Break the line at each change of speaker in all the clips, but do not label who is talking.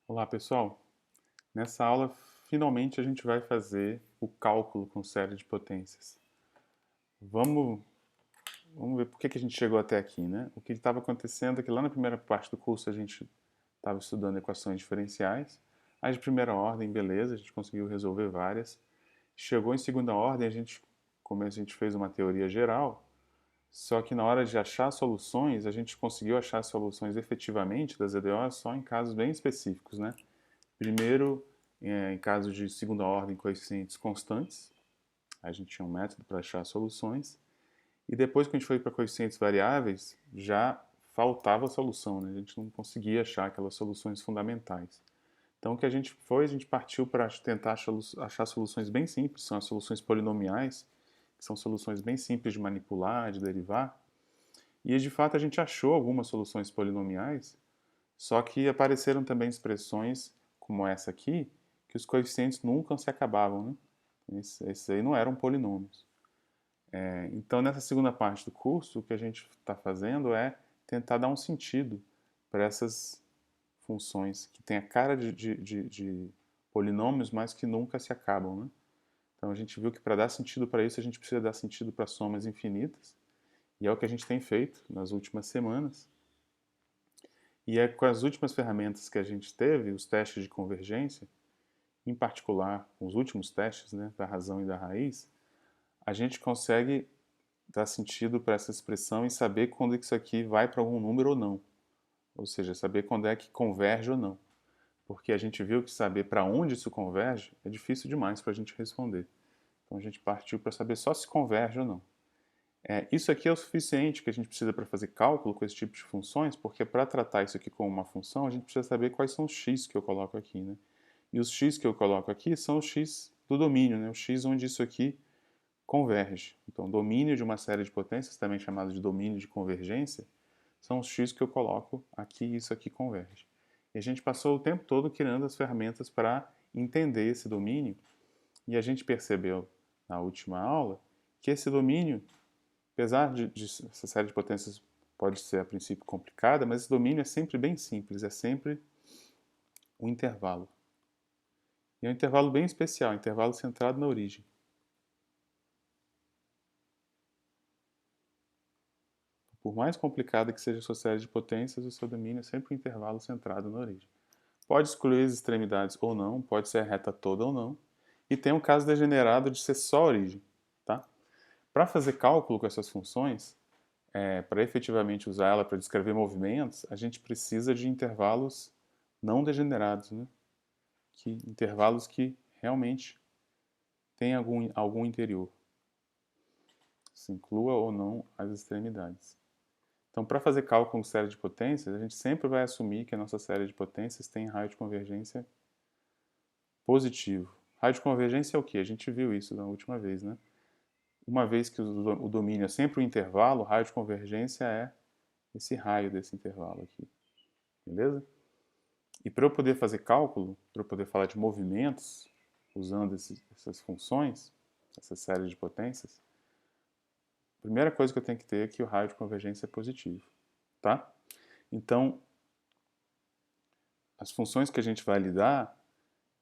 Olá, pessoal. Nessa aula, finalmente a gente vai fazer o cálculo com série de potências. Vamos, vamos ver por que a gente chegou até aqui, né? O que estava acontecendo é que lá na primeira parte do curso a gente estava estudando equações diferenciais. As de primeira ordem, beleza, a gente conseguiu resolver várias. Chegou em segunda ordem, como a gente fez uma teoria geral, só que na hora de achar soluções, a gente conseguiu achar soluções efetivamente das EDOs só em casos bem específicos, né? Primeiro, em casos de segunda ordem, coeficientes constantes, a gente tinha um método para achar soluções. E depois que a gente foi para coeficientes variáveis, já faltava solução, né? A gente não conseguia achar aquelas soluções fundamentais. Então o que a gente partiu para tentar achar soluções bem simples, são as soluções polinomiais, que são soluções bem simples de manipular, de derivar. E de fato a gente achou algumas soluções polinomiais, só que apareceram também expressões como essa aqui, que os coeficientes nunca se acabavam, né? Esses aí não eram polinômios. Então, nessa segunda parte do curso, o que a gente está fazendo é tentar dar um sentido para essas funções que têm a cara de polinômios, mas que nunca se acabam, né? Então, a gente viu que para dar sentido para isso, a gente precisa dar sentido para somas infinitas, e é o que a gente tem feito nas últimas semanas. E é com as últimas ferramentas que a gente teve, os testes de convergência, em particular, os últimos testes, né, da razão e da raiz, a gente consegue dar sentido para essa expressão e saber quando isso aqui vai para algum número ou não. Ou seja, saber quando é que converge ou não. Porque a gente viu que saber para onde isso converge é difícil demais para a gente responder. Então a gente partiu para saber só se converge ou não. Isso aqui é o suficiente que a gente precisa para fazer cálculo com esse tipo de funções, porque para tratar isso aqui como uma função, a gente precisa saber quais são os x que eu coloco aqui, né? E os x que eu coloco aqui são os x do domínio, né? O x onde isso aqui converge. Então, domínio de uma série de potências, também chamado de domínio de convergência, são os x que eu coloco aqui e isso aqui converge. E a gente passou o tempo todo criando as ferramentas para entender esse domínio, e a gente percebeu na última aula que esse domínio, apesar de essa série de potências pode ser a princípio complicada, mas esse domínio é sempre bem simples, é sempre um intervalo. E é um intervalo bem especial, um intervalo centrado na origem. Por mais complicada que seja a sua série de potências, o seu domínio é sempre um intervalo centrado na origem. Pode excluir as extremidades ou não, pode ser a reta toda ou não, e tem um caso degenerado de ser só a origem. Tá? Para fazer cálculo com essas funções, para efetivamente usar ela para descrever movimentos, a gente precisa de intervalos não degenerados, né? Intervalos que realmente têm algum interior, se inclua ou não as extremidades. Então, para fazer cálculo com série de potências, a gente sempre vai assumir que a nossa série de potências tem raio de convergência positivo. Raio de convergência é o quê? A gente viu isso na última vez, né? Uma vez que o domínio é sempre um intervalo, o raio de convergência é esse raio desse intervalo aqui. Beleza? E para eu poder fazer cálculo, para eu poder falar de movimentos, usando essas funções, essa série de potências, a primeira coisa que eu tenho que ter é que o raio de convergência é positivo. Tá? Então, as funções que a gente vai lidar,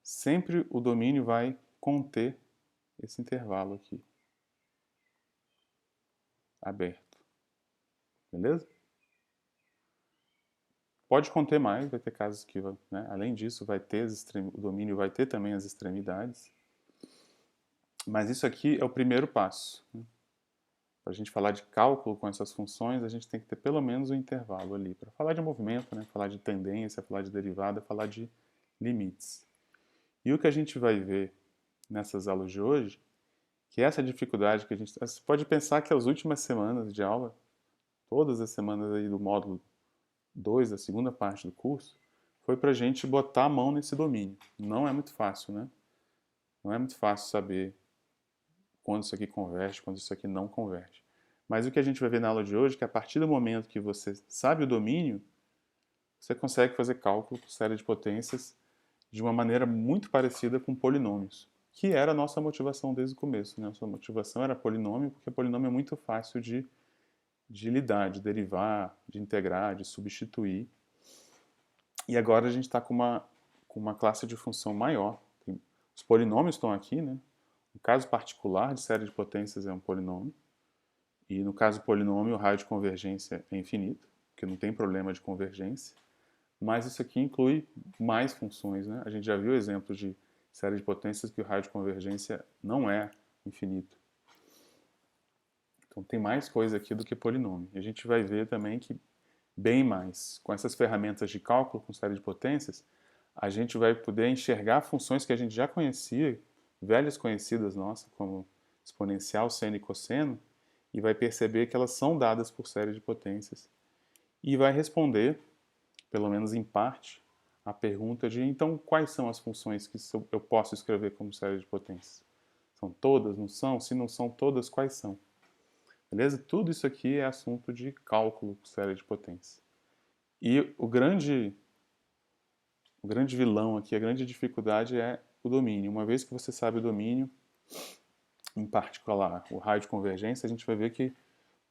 sempre o domínio vai conter esse intervalo aqui, aberto. Beleza? Pode conter mais, vai ter casos que, né, além disso, o domínio vai ter também as extremidades. Mas isso aqui é o primeiro passo. Né? Para a gente falar de cálculo com essas funções, a gente tem que ter pelo menos um intervalo ali. Para falar de movimento, né, falar de tendência, falar de derivada, falar de limites. E o que a gente vai ver nessas aulas de hoje, que essa dificuldade que a gente... Você pode pensar que as últimas semanas de aula, todas as semanas aí do módulo 2, da segunda parte do curso, foi para a gente botar a mão nesse domínio. Não é muito fácil, né? Não é muito fácil saber quando isso aqui converge, quando isso aqui não converge. Mas o que a gente vai ver na aula de hoje é que a partir do momento que você sabe o domínio, você consegue fazer cálculo com série de potências de uma maneira muito parecida com polinômios, que era a nossa motivação desde o começo. Né? Nossa motivação era polinômio, porque polinômio é muito fácil de lidar, de derivar, de integrar, de substituir. E agora a gente está com com uma classe de função maior. Os polinômios estão aqui, né? No caso particular de série de potências é um polinômio. E no caso polinômio, o raio de convergência é infinito, porque não tem problema de convergência. Mas isso aqui inclui mais funções, né? A gente já viu exemplos de série de potências que o raio de convergência não é infinito. Então tem mais coisa aqui do que polinômio. E a gente vai ver também que bem mais. Com essas ferramentas de cálculo com série de potências, a gente vai poder enxergar funções que a gente já conhecia, velhas conhecidas nossas, como exponencial, seno e cosseno, e vai perceber que elas são dadas por série de potências. E vai responder, pelo menos em parte, a pergunta de, então, quais são as funções que eu posso escrever como série de potências? São todas? Não são? Se não são todas, quais são? Beleza? Tudo isso aqui é assunto de cálculo com série de potências. E o grande vilão aqui, a grande dificuldade é o domínio. Uma vez que você sabe o domínio, em particular o raio de convergência, a gente vai ver que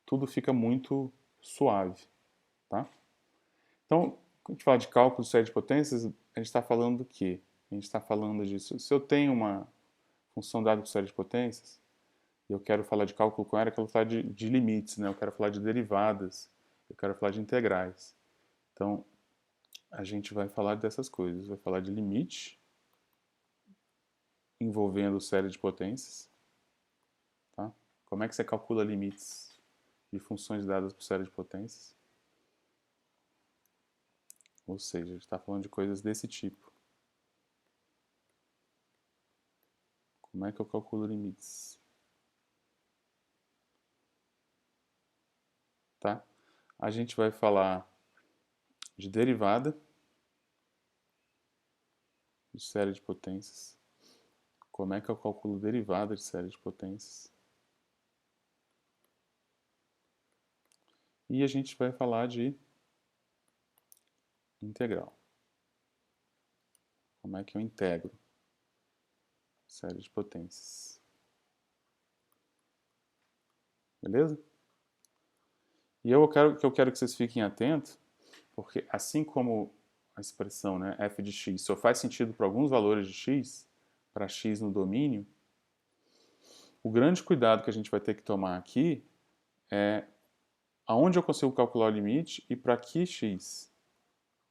tudo fica muito suave. Tá? Então, quando a gente fala de cálculo de série de potências, a gente está falando do quê? A gente está falando disso. Se eu tenho uma função dada por série de potências, e eu quero falar de cálculo com ela, eu quero falar de limites, né? Eu quero falar de derivadas, eu quero falar de integrais. Então, a gente vai falar dessas coisas. Vai falar de limite envolvendo série de potências. Tá? Como é que você calcula limites de funções dadas por série de potências? Ou seja, a gente está falando de coisas desse tipo. Como é que eu calculo limites? Tá? A gente vai falar de derivada de série de potências. Como é que eu calculo derivada de série de potências? E a gente vai falar de integral. Como é que eu integro série de potências? Beleza? E eu quero que vocês fiquem atentos, porque assim como a expressão, né, f de x só faz sentido para alguns valores de x, para x no domínio, o grande cuidado que a gente vai ter que tomar aqui é aonde eu consigo calcular o limite e para que x?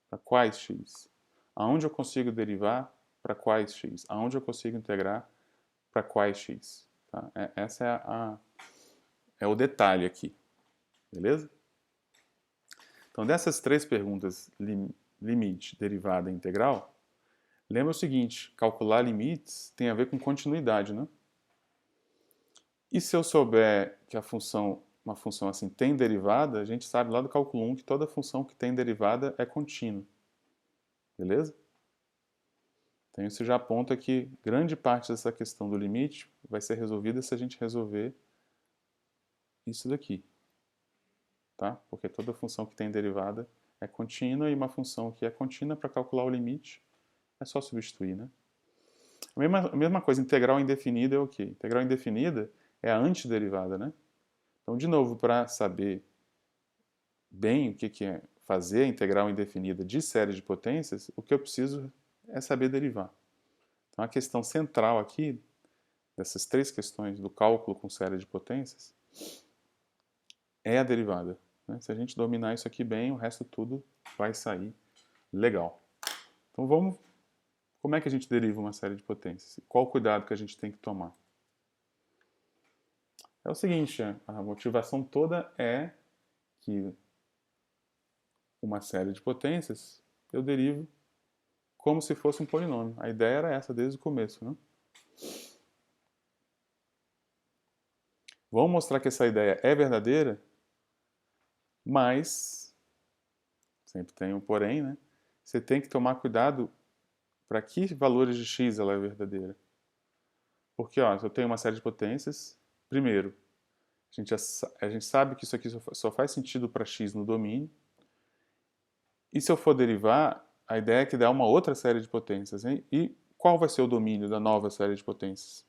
Para quais x? Aonde eu consigo derivar para quais x? Aonde eu consigo integrar para quais x? Tá? Essa é o detalhe aqui, beleza? Então, dessas três perguntas, limite, derivada e integral, lembra o seguinte, calcular limites tem a ver com continuidade, né? E se eu souber que uma função assim tem derivada, a gente sabe lá do cálculo 1 que toda função que tem derivada é contínua. Beleza? Então isso já aponta que grande parte dessa questão do limite vai ser resolvida se a gente resolver isso daqui. Tá? Porque toda função que tem derivada é contínua e uma função que é contínua para calcular o limite é só substituir, né? A mesma coisa, integral indefinida é o quê? Integral indefinida é a antiderivada, né? Então, de novo, para saber bem o que é fazer a integral indefinida de série de potências, o que eu preciso é saber derivar. Então, a questão central aqui, dessas três questões do cálculo com série de potências, é a derivada. Né? Se a gente dominar isso aqui bem, o resto tudo vai sair legal. Então, como é que a gente deriva uma série de potências? Qual o cuidado que a gente tem que tomar? É o seguinte, a motivação toda é que uma série de potências eu derivo como se fosse um polinômio. A ideia era essa desde o começo, né? Vamos mostrar que essa ideia é verdadeira, mas sempre tem um porém, né? Você tem que tomar cuidado para que valores de x ela é verdadeira. Porque, ó, se eu tenho uma série de potências, primeiro, a gente sabe que isso aqui só faz sentido para x no domínio. E se eu for derivar, a ideia é que dá uma outra série de potências. Hein? E qual vai ser o domínio da nova série de potências?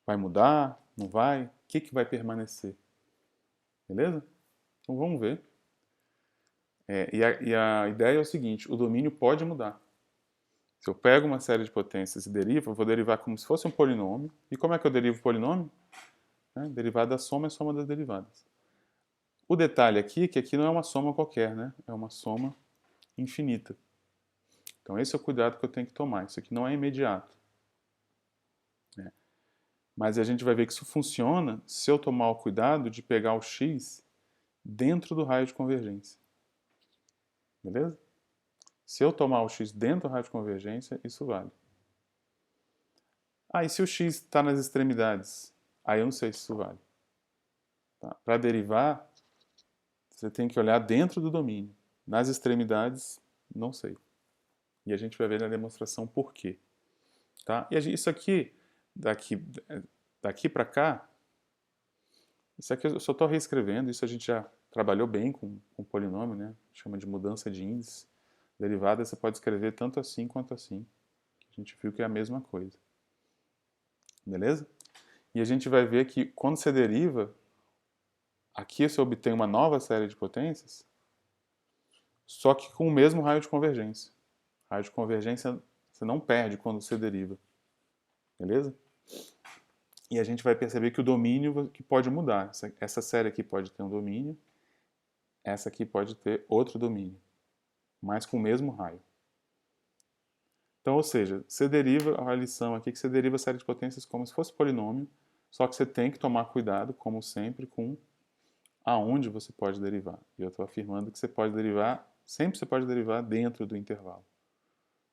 Vai mudar? Não vai? O que vai permanecer? Beleza? Então vamos ver. E a ideia é o seguinte, o domínio pode mudar. Se eu pego uma série de potências e derivo, eu vou derivar como se fosse um polinômio. E como é que eu derivo o polinômio? Derivada da soma é a soma das derivadas. O detalhe aqui é que aqui não é uma soma qualquer, né? É uma soma infinita. Então esse é o cuidado que eu tenho que tomar. Isso aqui não é imediato. Né? Mas a gente vai ver que isso funciona se eu tomar o cuidado de pegar o x dentro do raio de convergência. Beleza? Se eu tomar o x dentro do raio de convergência, isso vale. Ah, e se o x está nas extremidades? Aí eu não sei se isso vale. Tá? Para derivar, você tem que olhar dentro do domínio. Nas extremidades, não sei. E a gente vai ver na demonstração por quê. Tá? E isso aqui, daqui para cá, isso aqui eu só estou reescrevendo, isso a gente já trabalhou bem com polinômio, né? Chama de mudança de índice. Derivada você pode escrever tanto assim quanto assim. A gente viu que é a mesma coisa. Beleza? E a gente vai ver que quando você deriva, aqui você obtém uma nova série de potências, só que com o mesmo raio de convergência. Raio de convergência você não perde quando você deriva. Beleza? E a gente vai perceber que o domínio que pode mudar. Essa série aqui pode ter um domínio, essa aqui pode ter outro domínio, mas com o mesmo raio. Então, ou seja, você deriva a lição aqui que você deriva a série de potências como se fosse polinômio, só que você tem que tomar cuidado, como sempre, com aonde você pode derivar. E eu estou afirmando que você pode derivar, sempre você pode derivar dentro do intervalo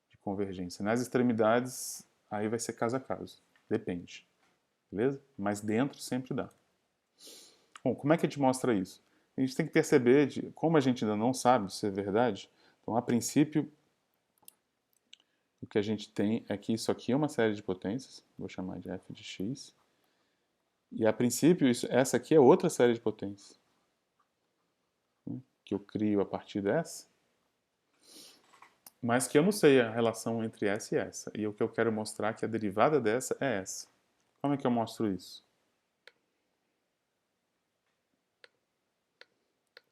de convergência. Nas extremidades, aí vai ser caso a caso. Depende. Beleza? Mas dentro sempre dá. Bom, como é que a gente mostra isso? A gente tem que perceber, como a gente ainda não sabe se é verdade, então a princípio o que a gente tem é que isso aqui é uma série de potências, vou chamar de f de x, e a princípio essa aqui é outra série de potências, né, que eu crio a partir dessa, mas que eu não sei a relação entre essa e essa, e o que eu quero mostrar é que a derivada dessa é essa. Como é que eu mostro isso?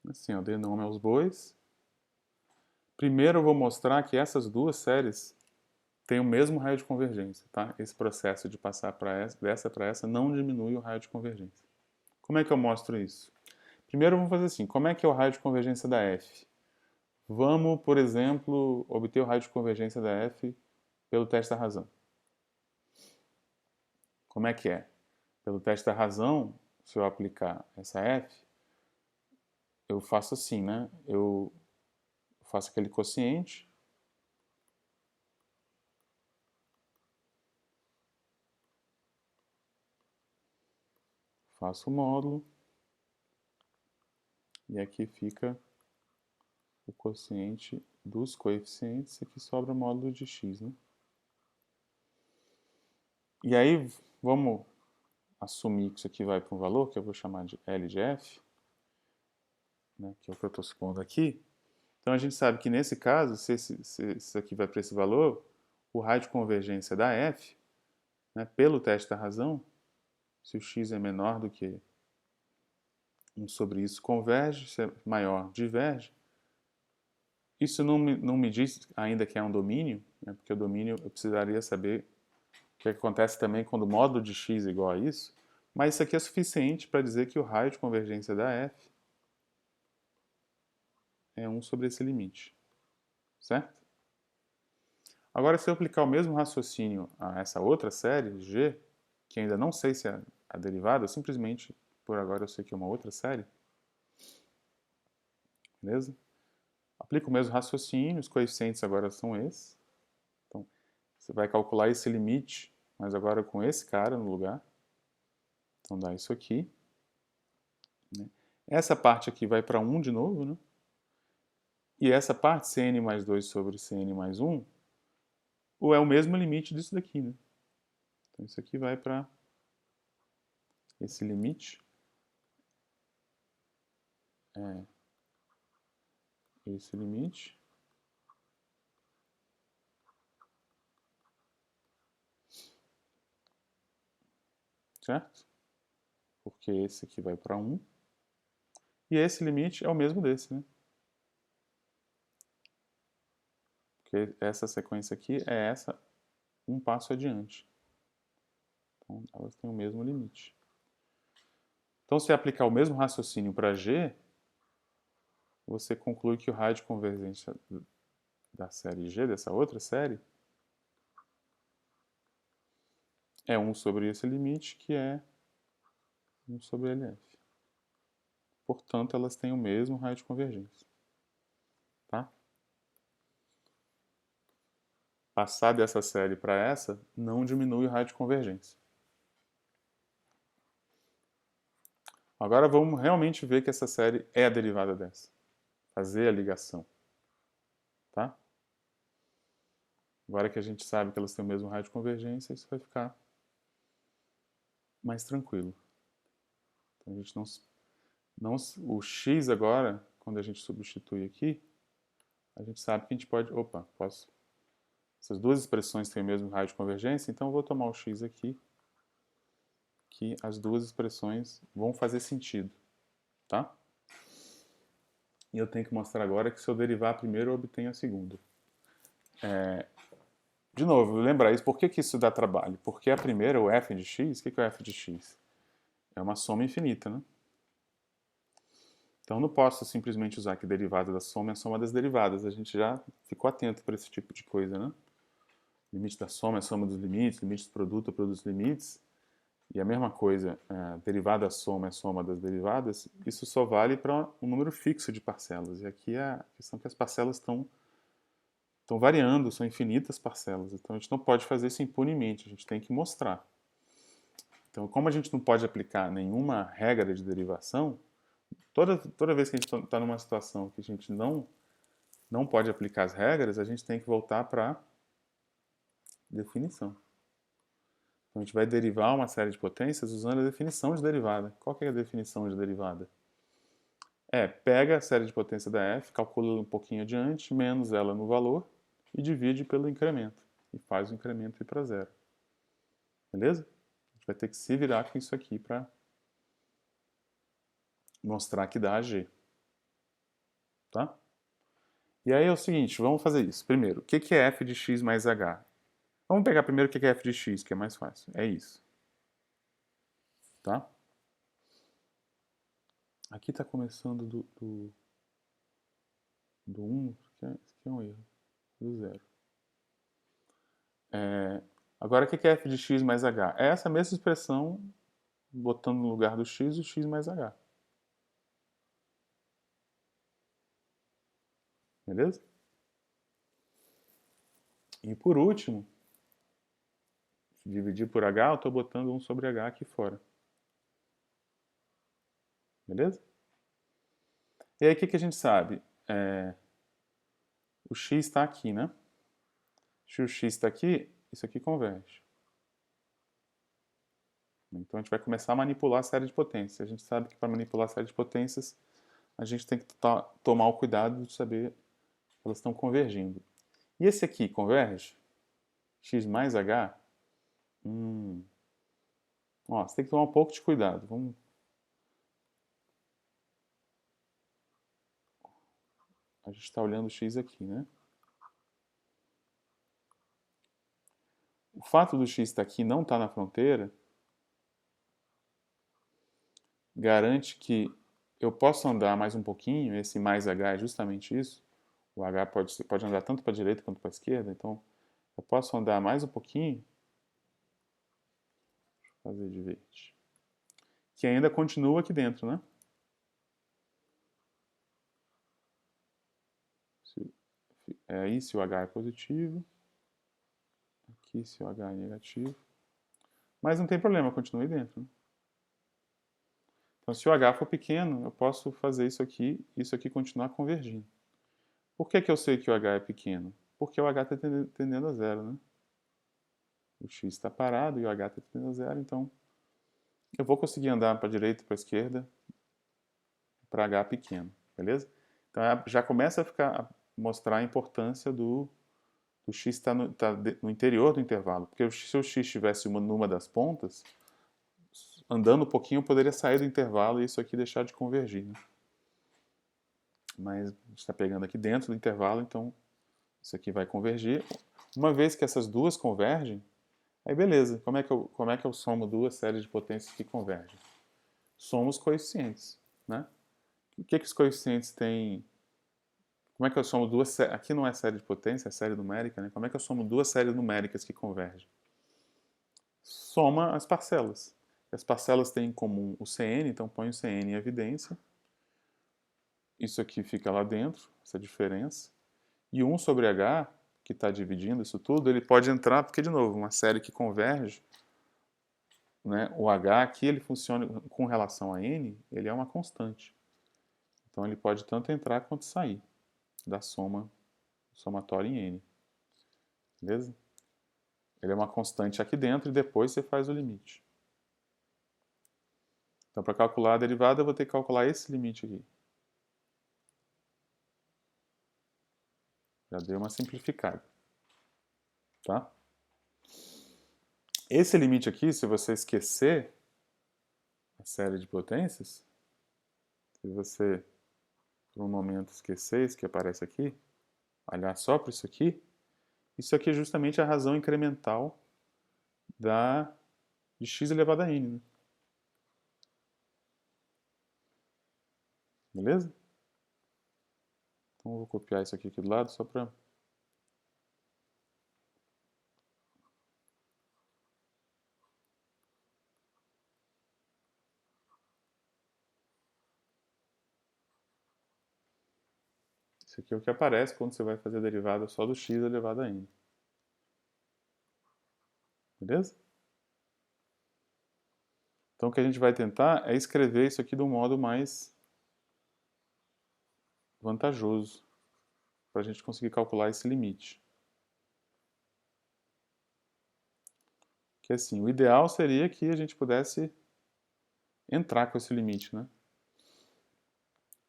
Assim, eu dei nome aos bois. Primeiro eu vou mostrar que essas duas séries têm o mesmo raio de convergência, tá? Esse processo de passar dessa para essa não diminui o raio de convergência. Como é que eu mostro isso? Primeiro vamos fazer assim, como é que é o raio de convergência da f? Vamos, por exemplo, obter o raio de convergência da f pelo teste da razão. Como é que é? Pelo teste da razão, se eu aplicar essa f, eu faço assim, né? Eu faço aquele quociente, faço o módulo, e aqui fica o quociente dos coeficientes, aqui sobra o módulo de x, né? E aí, vamos assumir que isso aqui vai para um valor, que eu vou chamar de L de f, né, que é o que eu estou supondo aqui. Então a gente sabe que nesse caso, se isso aqui vai para esse valor, o raio de convergência da f, né, pelo teste da razão, se o x é menor do que 1 sobre isso converge, se é maior diverge. Isso não me diz ainda que é um domínio, né, porque o domínio eu precisaria saber o que acontece também quando o módulo de x é igual a isso, mas isso aqui é suficiente para dizer que o raio de convergência da f é 1 sobre esse limite, certo? Agora, se eu aplicar o mesmo raciocínio a essa outra série, G, que ainda não sei se é a derivada, simplesmente por agora eu sei que é uma outra série, beleza? Aplico o mesmo raciocínio, os coeficientes agora são esses. Então, você vai calcular esse limite, mas agora com esse cara no lugar. Então dá isso aqui. Né? Essa parte aqui vai para 1 de novo, né? E essa parte, Cn mais 2 sobre Cn mais 1, é o mesmo limite disso daqui, né? Então isso aqui vai para esse limite. É esse limite. Certo? Porque esse aqui vai para 1. E esse limite é o mesmo desse, né? Porque essa sequência aqui é essa um passo adiante. Então, elas têm o mesmo limite. Então, se aplicar o mesmo raciocínio para G, você conclui que o raio de convergência da série G, dessa outra série, é 1 sobre esse limite, que é 1 sobre LF. Portanto, elas têm o mesmo raio de convergência. Tá? Passar dessa série para essa não diminui o raio de convergência. Agora vamos realmente ver que essa série é a derivada dessa. Fazer a ligação. Tá? Agora que a gente sabe que elas têm o mesmo raio de convergência, isso vai ficar mais tranquilo. Então a gente o x agora, quando a gente substitui aqui, a gente sabe que a gente pode... Opa, posso... Essas duas expressões têm o mesmo raio de convergência, então eu vou tomar o x aqui, que as duas expressões vão fazer sentido. Tá? E eu tenho que mostrar agora que se eu derivar a primeira, eu obtenho a segunda. De novo, lembrar isso. Por que isso dá trabalho? Porque a primeira, o f de x, o que é o f de x? É uma soma infinita, né? Então, eu não posso simplesmente usar que derivada da soma é a soma das derivadas. A gente já ficou atento para esse tipo de coisa, né? Limite da soma é a soma dos limites, limite do produto é o produto dos limites. E a mesma coisa, derivada da soma é a soma das derivadas. Isso só vale para um número fixo de parcelas. E aqui a questão é que as parcelas estão variando, são infinitas parcelas. Então, a gente não pode fazer isso impunemente, a gente tem que mostrar. Então, como a gente não pode aplicar nenhuma regra de derivação, toda vez que a gente está numa situação que a gente não pode aplicar as regras, a gente tem que voltar para a definição. Então, a gente vai derivar uma série de potências usando a definição de derivada. Qual que é a definição de derivada? Pega a série de potência da f, calcula um pouquinho adiante, menos ela no valor e divide pelo incremento. E faz o incremento ir para zero. Beleza? A gente vai ter que se virar com isso aqui para mostrar que dá a g. Tá? E aí é o seguinte, vamos fazer isso. Primeiro, o que é f de x mais h? Vamos pegar primeiro o que é f de x, que é mais fácil. É isso. Tá? Aqui está começando do 1, isso aqui é um erro, do 0. Agora, o que é f de x mais h? É essa mesma expressão, botando no lugar do x, o x mais h. Beleza? E por último, dividir por h, eu estou botando 1 sobre h aqui fora. Beleza? E aí, o que a gente sabe? O x está aqui, né? Se o x está aqui, isso aqui converge. Então, a gente vai começar a manipular a série de potências. A gente sabe que para manipular a série de potências, a gente tem que tomar o cuidado de saber que elas estão convergindo. E esse aqui converge? X mais H? Ó, você tem que tomar um pouco de cuidado. A gente está olhando o X aqui, né? O fato do X estar aqui e não estar na fronteira garante que eu posso andar mais um pouquinho, esse mais H é justamente isso. O H pode andar tanto para a direita quanto para a esquerda, então eu posso andar mais um pouquinho, fazer de verde, que ainda continua aqui dentro, né? Aí se o H é positivo, aqui se o H é negativo, mas não tem problema, continua aí dentro, né? Então, se o H for pequeno, eu posso fazer isso aqui continuar convergindo. Por que eu sei que o H é pequeno? Porque o H está tendendo a zero, né? O X está parado e o H está tendendo a zero, então eu vou conseguir andar para a direita e para a esquerda para H pequeno, beleza? Então já começa a mostrar a importância do X estar no interior do intervalo, porque se o X estivesse numa das pontas, andando um pouquinho eu poderia sair do intervalo e isso aqui deixar de convergir, né? Mas a gente está pegando aqui dentro do intervalo, então Isso aqui vai convergir. Uma vez que essas duas convergem, aí beleza. Como é que eu somo duas séries de potências que convergem? Somo os coeficientes, né? O que os coeficientes têm? Como é que eu somo duas... Aqui não é série de potência, é série numérica, né? Como é que eu somo duas séries numéricas que convergem? Soma as parcelas. As parcelas têm em comum o CN, então põe o CN em evidência. Isso aqui fica lá dentro, essa diferença. E 1 sobre H, que está dividindo isso tudo, ele pode entrar, porque, de novo, uma série que converge, né, o H aqui ele funciona com relação a N, ele é uma constante. Então ele pode tanto entrar quanto sair da soma somatória em N. Beleza? Ele é uma constante aqui dentro e depois você faz o limite. Então, para calcular a derivada, eu vou ter que calcular esse limite aqui. Já dei uma simplificada. Tá? Esse limite aqui, se você esquecer a série de potências, se você, por um momento, esquecer isso que aparece aqui, olhar só para isso aqui é justamente a razão incremental de x elevado a n. Né? Beleza? Então eu vou copiar isso aqui do lado só para... Isso aqui é o que aparece quando você vai fazer a derivada só do x elevado a n. Beleza? Então o que a gente vai tentar é escrever isso aqui de um modo mais vantajoso para a gente conseguir calcular esse limite. Que assim, o ideal seria que a gente pudesse entrar com esse limite, né?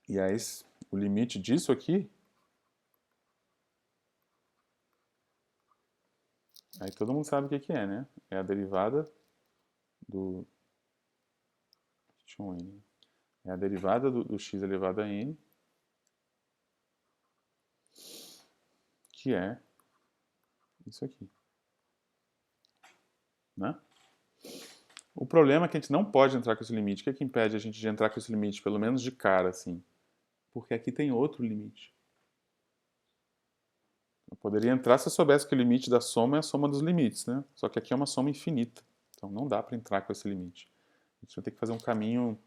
E aí o limite disso aqui, aí todo mundo sabe o que é, né? É a derivada do... Tinha um n. É a derivada do x elevado a n, que é isso aqui. Né? O problema é que a gente não pode entrar com esse limite. O que é que impede a gente de entrar com esse limite, pelo menos de cara, assim? Porque aqui tem outro limite. Eu poderia entrar se eu soubesse que o limite da soma é a soma dos limites, né? Só que aqui é uma soma infinita. Então não dá para entrar com esse limite. A gente vai ter que fazer um caminho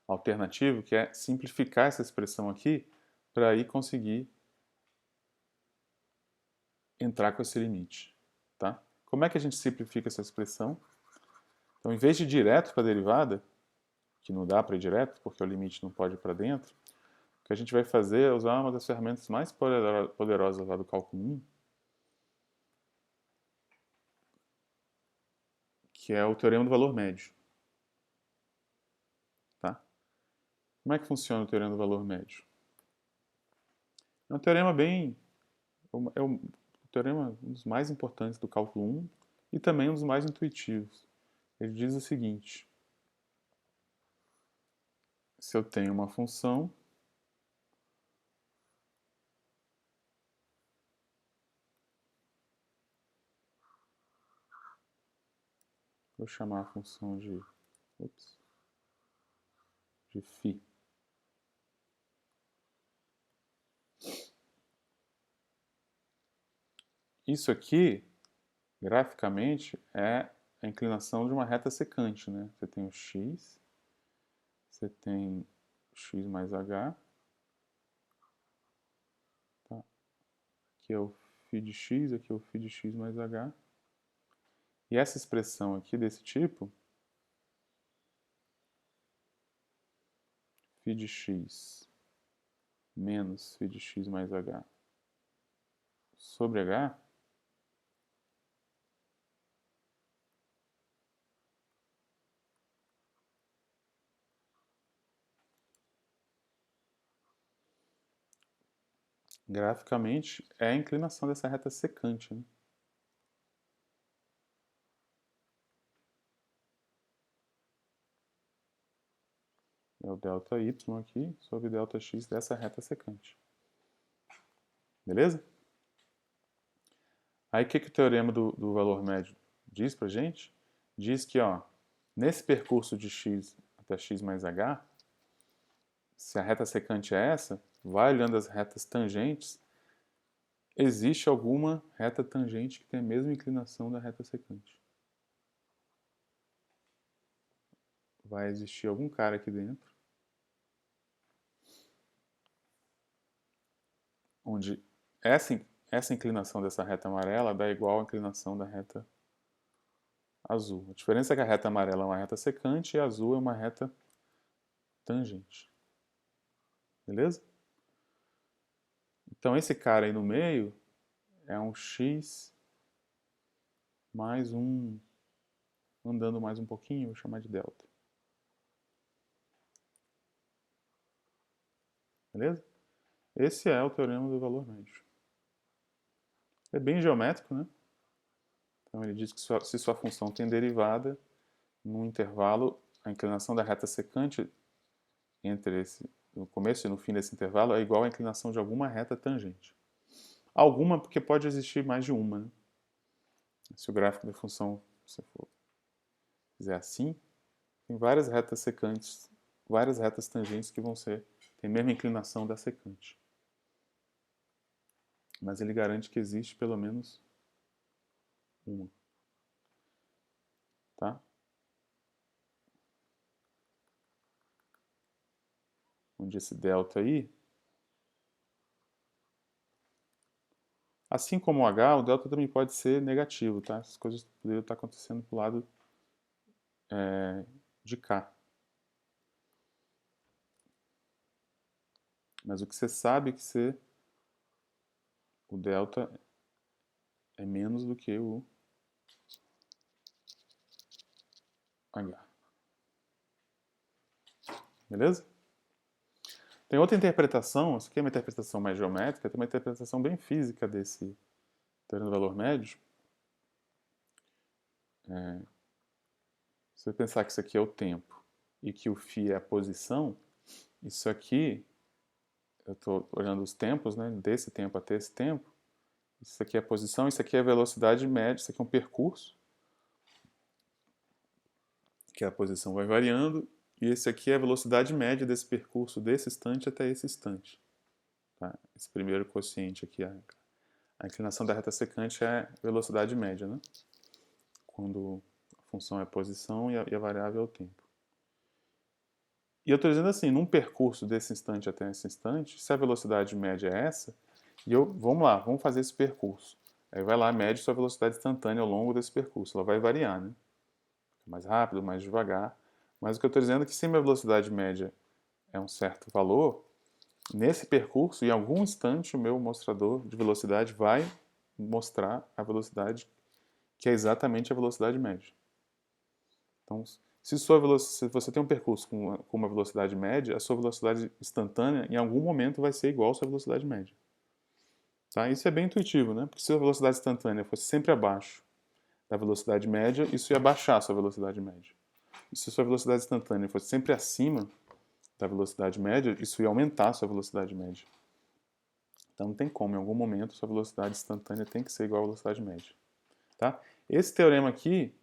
alternativo, que é simplificar essa expressão aqui para aí conseguir entrar com esse limite. Tá? Como é que a gente simplifica essa expressão? Então, em vez de ir direto para a derivada, que não dá para ir direto, porque o limite não pode ir para dentro, o que a gente vai fazer é usar uma das ferramentas mais poderosas lá do cálculo 1, que é o teorema do valor médio. Tá? Como é que funciona o teorema do valor médio? É um teorema bem... É um teorema um dos mais importantes do cálculo 1 e também um dos mais intuitivos. Ele diz o seguinte: se eu tenho uma função vou chamar a função de φ. Isso aqui, graficamente, é a inclinação de uma reta secante. Né? Você tem o x, você tem x mais h, tá? Aqui é o φ de x, aqui é o φ de x mais h. E essa expressão aqui desse tipo, φ de x menos φ de x mais h sobre h, graficamente é a inclinação dessa reta secante. Né? É o ΔY aqui sobre ΔX dessa reta secante. Beleza? Aí o que o teorema do valor médio diz pra gente? Diz que, ó, nesse percurso de x até x mais h, se a reta secante é essa, vai olhando as retas tangentes, existe alguma reta tangente que tem a mesma inclinação da reta secante. Vai existir algum cara aqui dentro, onde essa inclinação dessa reta amarela dá igual à inclinação da reta azul. A diferença é que a reta amarela é uma reta secante e a azul é uma reta tangente. Beleza? Então esse cara aí no meio é um x mais um, andando mais um pouquinho, vou chamar de delta. Beleza? Esse é o teorema do valor médio. É bem geométrico, né? Então ele diz que se sua função tem derivada num intervalo, a inclinação da reta secante entre no começo e no fim desse intervalo é igual à inclinação de alguma reta tangente. Alguma porque pode existir mais de uma, né? Se o gráfico da função se for fizer assim, tem várias retas secantes, várias retas tangentes que vão tem a mesma inclinação da secante. Mas ele garante que existe pelo menos uma. Tá? Onde esse delta aí, assim como o H, o delta também pode ser negativo, tá? Essas coisas poderiam estar acontecendo pro lado de cá. Mas o que você sabe é que o delta é menos do que o H. Beleza? Tem outra interpretação, essa aqui é uma interpretação mais geométrica, tem uma interpretação bem física desse teorema do valor médio. Se você pensar que isso aqui é o tempo e que o φ é a posição, isso aqui, eu estou olhando os tempos, né, desse tempo até esse tempo, isso aqui é a posição, isso aqui é a velocidade média, isso aqui é um percurso, que a posição vai variando, e esse aqui é a velocidade média desse percurso, desse instante até esse instante. Tá? Esse primeiro quociente aqui, a inclinação da reta secante é a velocidade média, né? Quando a função é a posição e a variável é o tempo. E eu estou dizendo assim, num percurso desse instante até esse instante, se a velocidade média é essa, vamos lá, vamos fazer esse percurso. Aí vai lá, mede sua velocidade instantânea ao longo desse percurso. Ela vai variar, né? Mais rápido, mais devagar. Mas o que eu estou dizendo é que se minha velocidade média é um certo valor, nesse percurso, em algum instante, o meu mostrador de velocidade vai mostrar a velocidade que é exatamente a velocidade média. Então, se você tem um percurso com uma velocidade média, a sua velocidade instantânea, em algum momento, vai ser igual à sua velocidade média. Tá? Isso é bem intuitivo, né? Porque se a velocidade instantânea fosse sempre abaixo da velocidade média, isso ia baixar a sua velocidade média. E se a sua velocidade instantânea fosse sempre acima da velocidade média, isso ia aumentar a sua velocidade média. Então não tem como, em algum momento, sua velocidade instantânea tem que ser igual à velocidade média. Tá? Esse teorema aqui,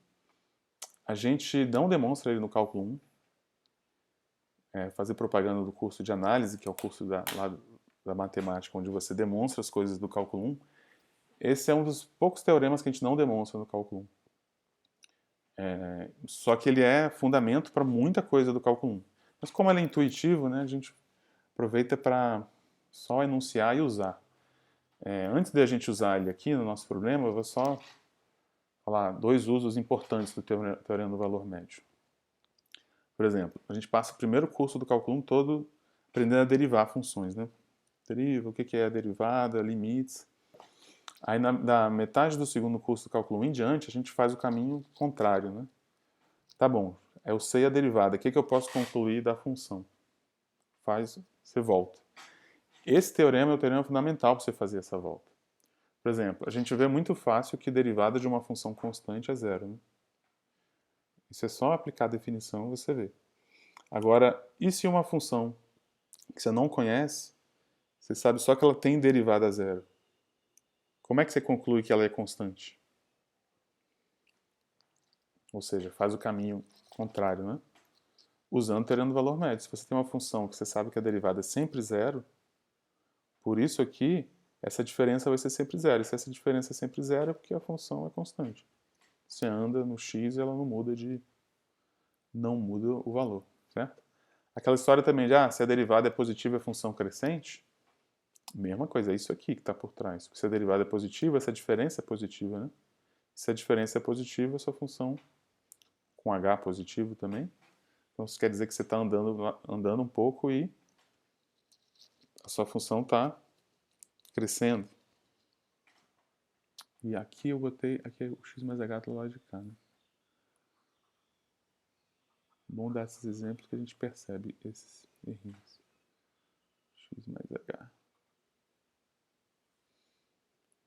a gente não demonstra ele no cálculo 1. Fazer propaganda do curso de análise, que é o curso da matemática, onde você demonstra as coisas do cálculo 1. Esse é um dos poucos teoremas que a gente não demonstra no cálculo 1. Só que ele é fundamento para muita coisa do cálculo 1. Mas como ele é intuitivo, né, a gente aproveita para só enunciar e usar. Antes de a gente usar ele aqui no nosso problema, eu vou só falar dois usos importantes do teorema do valor médio. Por exemplo, a gente passa o primeiro curso do cálculo 1 todo aprendendo a derivar funções, né? Deriva, o que é a derivada, limites. Aí da metade do segundo curso do cálculo 1 em diante, a gente faz o caminho contrário, né? Tá bom, eu sei a derivada, o que eu posso concluir da função? Você volta. Esse teorema é o teorema fundamental para você fazer essa volta. Por exemplo, a gente vê muito fácil que derivada de uma função constante é zero, né? Isso é só aplicar a definição e você vê. Agora, e se uma função que você não conhece, você sabe só que ela tem derivada zero? Como é que você conclui que ela é constante? Ou seja, faz o caminho contrário, né? Usando o teorema do valor médio. Se você tem uma função que você sabe que a derivada é sempre zero, por isso aqui, essa diferença vai ser sempre zero. E se essa diferença é sempre zero, é porque a função é constante. Você anda no x e ela não muda o valor, certo? Aquela história também de, se a derivada é positiva e a função crescente, mesma coisa, é isso aqui que está por trás. Se a derivada é positiva, essa diferença é positiva, né? Se a diferença é positiva, a sua função com h positivo também. Então isso quer dizer que você está andando um pouco e a sua função está crescendo. E aqui eu botei, aqui é o x mais h do lado de cá, né? Bom dar esses exemplos que a gente percebe esses errinhos. X mais h.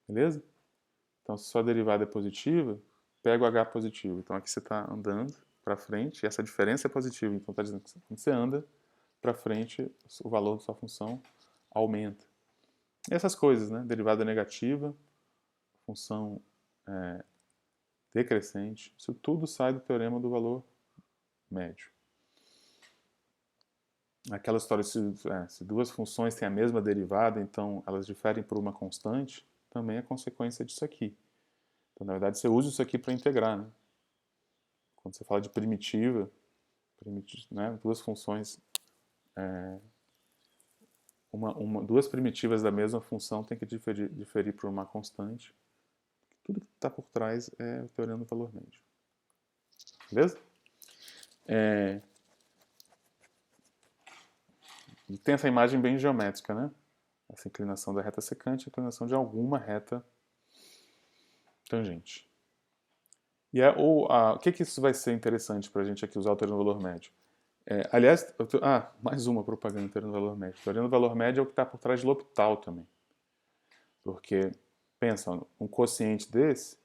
Beleza? Então, se sua derivada é positiva, pega o h positivo. Então, aqui você está andando para frente, e essa diferença é positiva. Então, está dizendo que quando você anda para frente, o valor da sua função aumenta. E essas coisas, né? Derivada negativa, função decrescente, isso tudo sai do teorema do valor médio. Aquela história, se duas funções têm a mesma derivada, então elas diferem por uma constante, também é consequência disso aqui. Então, na verdade, você usa isso aqui para integrar, né? Quando você fala de primitiva, né, duas funções, duas primitivas da mesma função tem que diferir por uma constante. Tudo que está por trás é o teorema do valor médio. Beleza? E tem essa imagem bem geométrica, né? Essa inclinação da reta secante, a inclinação de alguma reta tangente. E o que isso vai ser interessante para a gente aqui usar o teorema do valor médio? Aliás, mais uma propaganda do teorema do valor médio. O teorema do valor médio é o que está por trás de L'Hopital também. Porque, pensa, um quociente desse,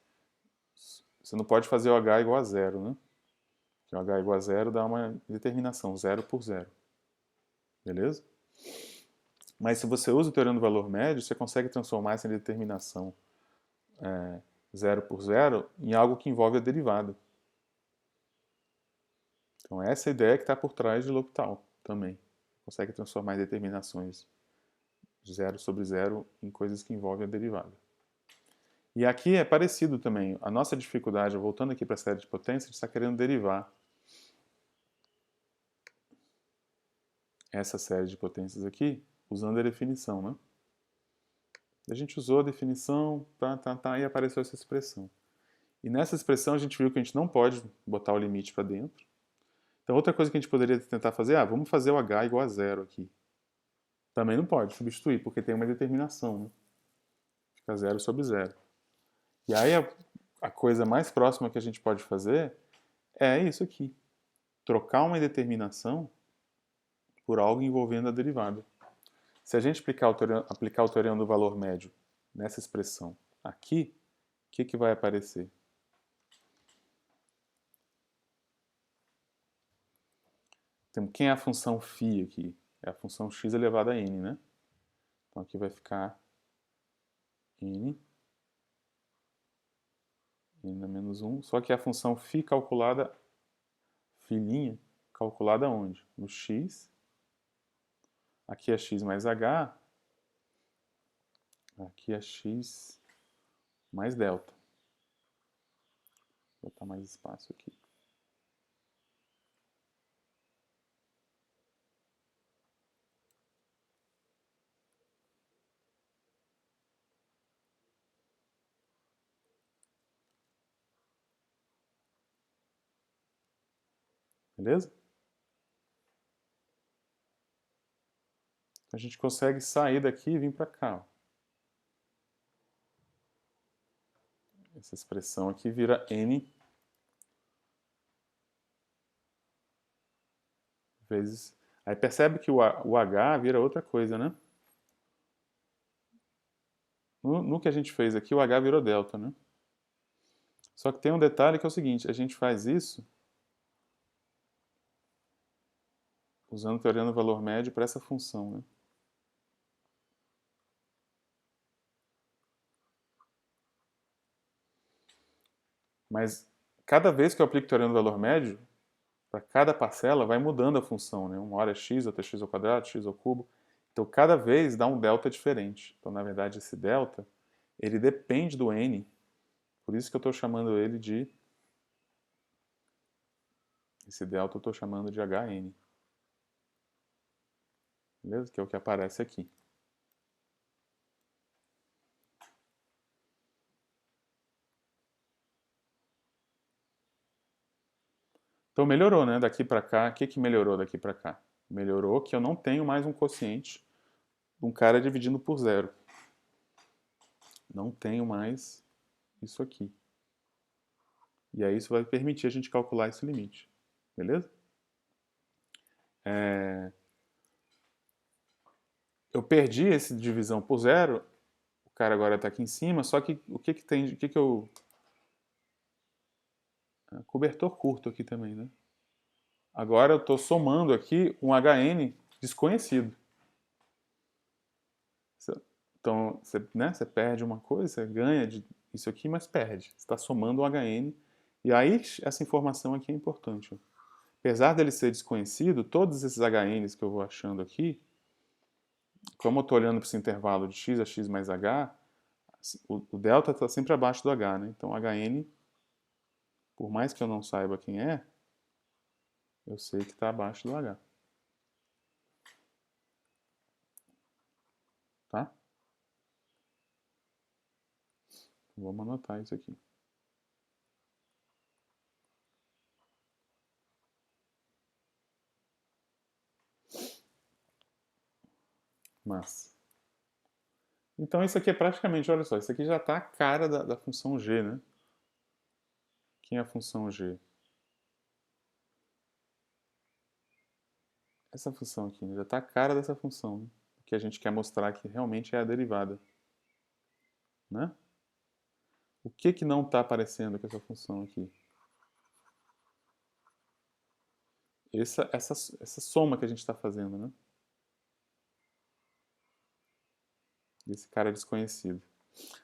você não pode fazer o h igual a zero, né? Porque o h igual a zero dá uma determinação, zero por zero. Beleza? Mas se você usa o teorema do valor médio, você consegue transformar essa determinação zero por zero em algo que envolve a derivada. Então essa é a ideia que está por trás de L'Hopital também. Consegue transformar determinações de zero sobre zero em coisas que envolvem a derivada. E aqui é parecido também. A nossa dificuldade, voltando aqui para a série de potência, a gente está querendo derivar essa série de potências aqui usando a definição, né? A gente usou a definição, e apareceu essa expressão. E nessa expressão a gente viu que a gente não pode botar o limite para dentro. Então outra coisa que a gente poderia tentar fazer, vamos fazer o h igual a zero aqui. Também não pode substituir, porque tem uma determinação, né? Fica zero sobre zero. E aí a coisa mais próxima que a gente pode fazer é isso aqui. Trocar uma indeterminação por algo envolvendo a derivada. Se a gente aplicar o teorema do valor médio nessa expressão aqui, o que vai aparecer? Quem é a função φ aqui? É a função x elevado a n, né? Então aqui vai ficar n a menos 1. Só que a função φ calculada, φ', calculada onde? No x. Aqui é x mais h. Aqui é x mais delta. Vou botar mais espaço aqui. Beleza? A gente consegue sair daqui e vir para cá. Ó. Essa expressão aqui vira n vezes... Aí percebe que o h vira outra coisa, né? No que a gente fez aqui, o h virou delta, né? Só que tem um detalhe que é o seguinte, a gente faz isso usando o teorema do valor médio para essa função, né? Mas cada vez que eu aplico teorema do valor médio, para cada parcela vai mudando a função, né? Uma hora é x, outra é x ao quadrado, x ao cubo. Então cada vez dá um delta diferente. Então na verdade esse delta, ele depende do n, por isso que eu estou chamando ele de... Esse delta eu estou chamando de Hn. Beleza? Que é o que aparece aqui. Então melhorou, né? Daqui para cá, o que melhorou daqui para cá? Melhorou que eu não tenho mais um quociente de um cara dividindo por zero. Não tenho mais isso aqui. E aí isso vai permitir a gente calcular esse limite. Beleza? Eu perdi essa divisão por zero, o cara agora está aqui em cima, só que o que tem, o que eu... Cobertor curto aqui também, né? Agora eu estou somando aqui um Hn desconhecido. Então, você perde uma coisa, você ganha isso aqui, mas perde. Você está somando um Hn. E aí, essa informação aqui é importante. Ó. Apesar dele ser desconhecido, todos esses Hns que eu vou achando aqui, como eu estou olhando para esse intervalo de x a x mais h, o delta está sempre abaixo do h, né? Então, Hn, por mais que eu não saiba quem é, eu sei que está abaixo do h. Tá? Vamos anotar isso aqui. Mas... Então isso aqui é praticamente, olha só, isso aqui já está a cara da função g, né? Quem é a função g? Essa função aqui, né? Já está a cara dessa função, né? Que a gente quer mostrar que realmente é a derivada. Né? O que não está aparecendo com essa função aqui? Essa soma que a gente está fazendo, né? Esse cara desconhecido.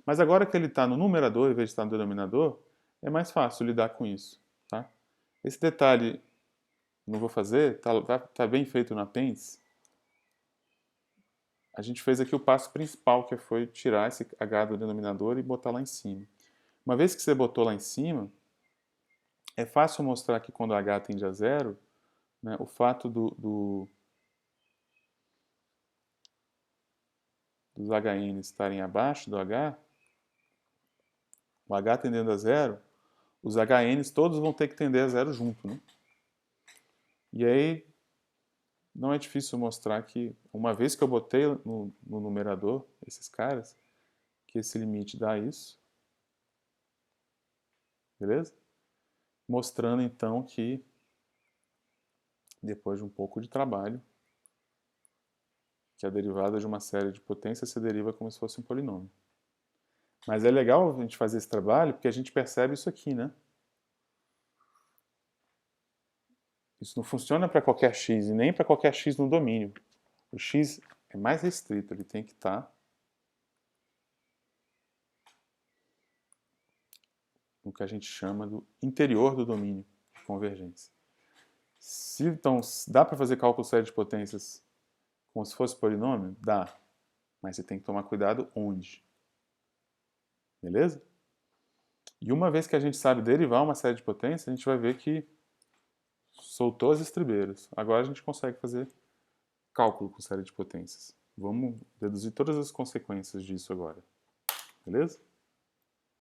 Mas agora que ele está no numerador em vez de estar no denominador, é mais fácil lidar com isso. Tá? Esse detalhe não vou fazer, tá bem feito no apêndice. A gente fez aqui o passo principal, que foi tirar esse h do denominador e botar lá em cima. Uma vez que você botou lá em cima, é fácil mostrar que quando h tende a zero, né, o fato dos HN estarem abaixo do h, o h tendendo a zero, os HNs todos vão ter que tender a zero junto. Né? E aí, não é difícil mostrar que, uma vez que eu botei no numerador esses caras, que esse limite dá isso. Beleza? Mostrando então que, depois de um pouco de trabalho, que a derivada de uma série de potências se deriva como se fosse um polinômio. Mas é legal a gente fazer esse trabalho porque a gente percebe isso aqui, né? Isso não funciona para qualquer x e nem para qualquer x no domínio. O x é mais restrito, ele tem que estar no que a gente chama do interior do domínio de convergência. Então, dá para fazer cálculo sério de potências como se fosse polinômio? Dá. Mas você tem que tomar cuidado onde. Beleza? E uma vez que a gente sabe derivar uma série de potências, a gente vai ver que soltou as estribeiras. Agora a gente consegue fazer cálculo com série de potências. Vamos deduzir todas as consequências disso agora. Beleza?